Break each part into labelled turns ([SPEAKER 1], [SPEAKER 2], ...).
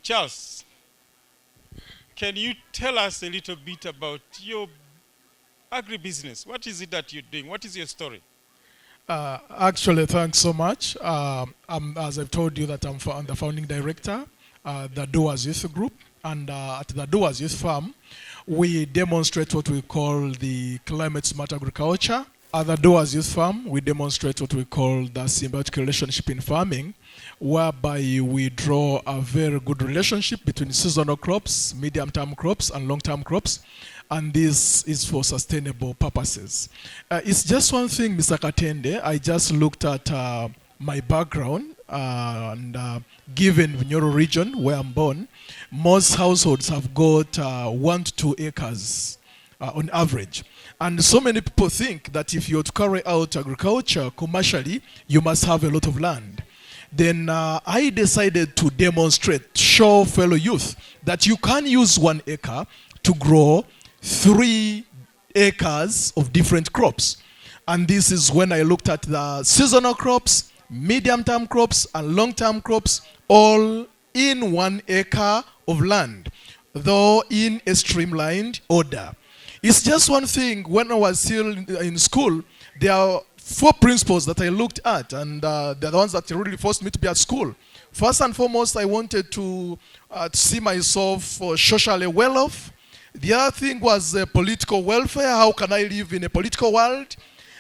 [SPEAKER 1] Charles, can you tell us a little bit about your agribusiness? What is it that you're doing? What is your story?
[SPEAKER 2] Actually, thanks so much. As I've told you, that I'm the founding director, the Doers Youth Group, and at the Doers Youth Farm, we demonstrate what we call the climate smart agriculture. At the Doers Youth Farm, we demonstrate what we call the symbiotic relationship in farming, whereby we draw a very good relationship between seasonal crops, medium-term crops, and long-term crops, and this is for sustainable purposes. It's just one thing, Mr. Katende. I just looked at my background, and given Bunyoro region where I'm born, most households have got 1 to 2 acres on average. And so many people think that if you're to carry out agriculture commercially, you must have a lot of land. Then I decided to demonstrate, show fellow youth that you can use 1 acre to grow 3 acres of different crops. And this is when I looked at the seasonal crops, medium-term crops, and long-term crops, all in 1 acre of land, though in a streamlined order. It's just one thing. When I was still in school, there are 4 principles that I looked at, and they're the ones that really forced me to be at school. First and foremost, I wanted to see myself socially well off. The other thing was political welfare. How can I live in a political world?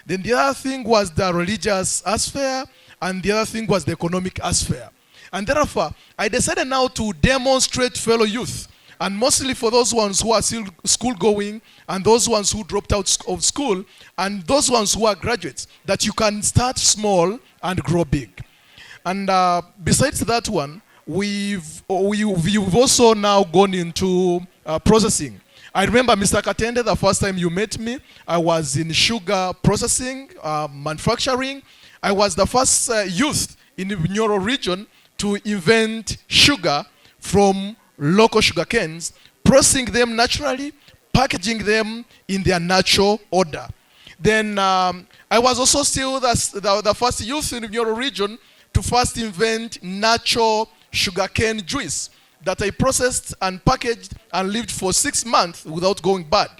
[SPEAKER 2] Then the other thing was the religious asphere, and the other thing was the economic asphere. And therefore, I decided now to demonstrate fellow youth, and mostly for those ones who are still school going, and those ones who dropped out of school, and those ones who are graduates, that you can start small and grow big. And besides that one, we've also now gone into processing. I remember, Mr. Katende, the first time you met me, I was in sugar processing, manufacturing. I was the first youth in the Bunyoro region to invent sugar from local sugar canes, processing them naturally, packaging them in their natural order. Then I was also still the first youth in the Bunyoro region to first invent natural sugarcane juice that I processed and packaged and lived for 6 months without going bad.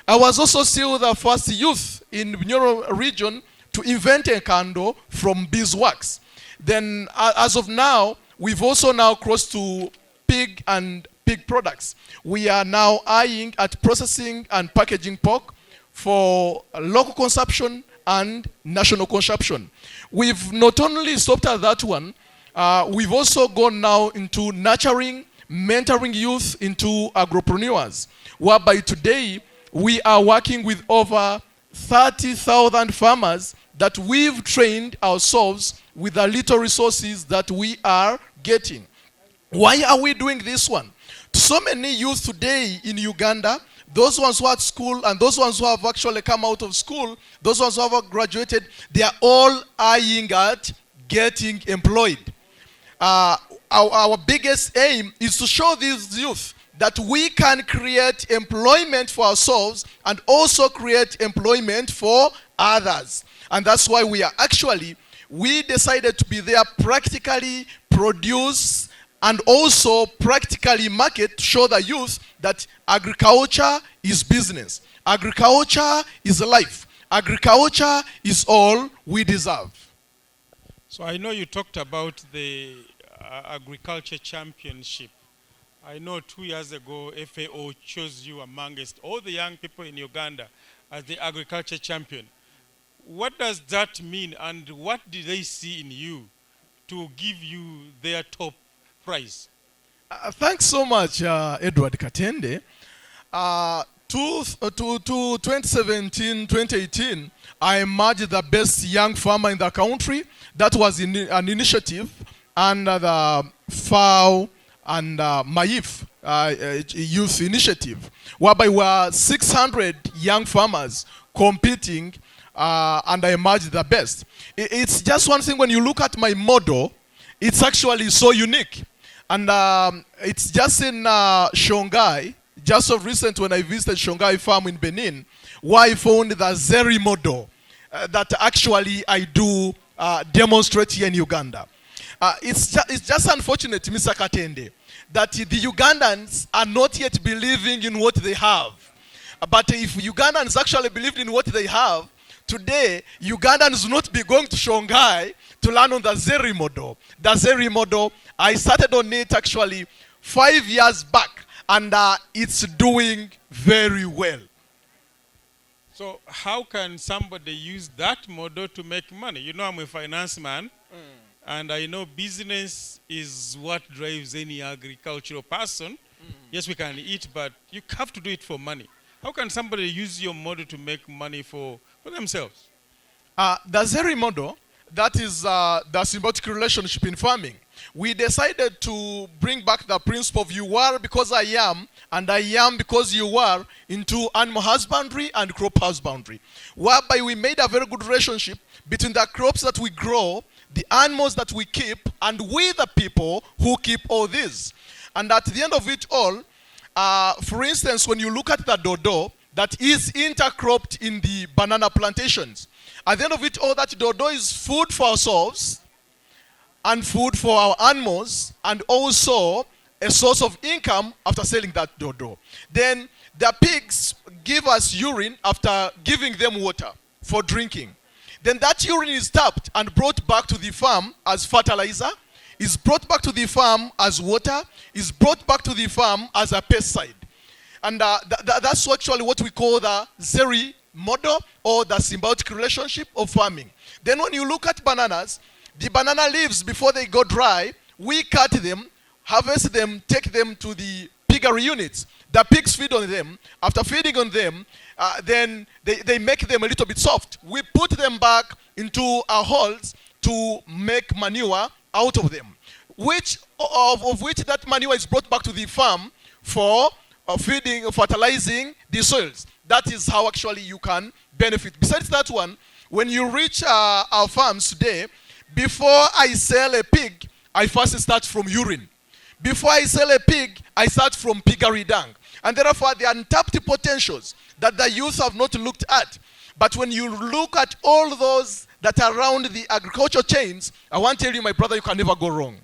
[SPEAKER 2] I was also still the first youth in the Bunyoro region to invent a candle from beeswax. Then as of now, we've also now crossed to pig and pig products. We are now eyeing at processing and packaging pork for local consumption and national consumption. We've not only stopped at that one, we've also gone now into nurturing, mentoring youth into agropreneurs, whereby today we are working with over 30,000 farmers that we've trained ourselves with the little resources that we are getting. Why are we doing this one? So many youth today in Uganda, those ones who are at school and those ones who have actually come out of school, those ones who have graduated, they are all eyeing at getting employed. Our biggest aim is to show these youth that we can create employment for ourselves and also create employment for others. And that's why we decided to be there, practically produce and also practically market to show the youth that agriculture is business. Agriculture is life. Agriculture is all we deserve.
[SPEAKER 1] So I know you talked about the agriculture championship. I know 2 years ago, FAO chose you amongst all the young people in Uganda as the agriculture champion. What does that mean, and what did they see in you to give you their top prize?
[SPEAKER 2] Thanks so much, Edward Katende. To 2017, 2018, I emerged the best young farmer in the country. That was an initiative under the FAO and MAIF youth initiative, whereby we were 600 young farmers competing, and I emerged the best. It's just one thing, when you look at my model, it's actually so unique. And it's just in Shongai, just of recent when I visited Shongai farm in Benin, where I found the Zeri model that actually I do demonstrate here in Uganda. It's just unfortunate, Mr. Katende, that the Ugandans are not yet believing in what they have. But if Ugandans actually believed in what they have, today, Ugandans would not be going to Shanghai to learn on the Zeri model. The Zeri model, I started on it actually 5 years back, and it's doing very well.
[SPEAKER 1] So how can somebody use that model to make money? You know, I'm a finance man, and I know business is what drives any agricultural person. Yes, we can eat, but you have to do it for money. How can somebody use your model to make money for themselves?
[SPEAKER 2] The Zeri model, that is the symbiotic relationship in farming. We decided to bring back the principle of you are because I am, and I am because you are, into animal husbandry and crop husbandry, whereby we made a very good relationship between the crops that we grow, the animals that we keep, and we the people who keep all these. And at the end of it all, for instance, when you look at the dodo that is intercropped in the banana plantations, at the end of it all, that dodo is food for ourselves and food for our animals, and also a source of income after selling that dodo. Then the pigs give us urine after giving them water for drinking. Then that urine is tapped and brought back to the farm as fertilizer, is brought back to the farm as water, is brought back to the farm as a pesticide. And that's actually what we call the Zeri model, or the symbiotic relationship of farming. Then when you look at bananas, the banana leaves, before they go dry, we cut them, harvest them, take them to the piggery units. The pigs feed on them. After feeding on them, then they make them a little bit soft. We put them back into our holes to make manure out of them, which that manure is brought back to the farm for feeding, fertilizing the soils. That is how actually you can benefit. Besides that one, when you reach our farms today, before I sell a pig, I first start from urine. Before I sell a pig, I start from piggery dung. And therefore, the untapped potentials that the youth have not looked at. But when you look at all those that are around the agricultural chains, I want to tell you, my brother, you can never go wrong.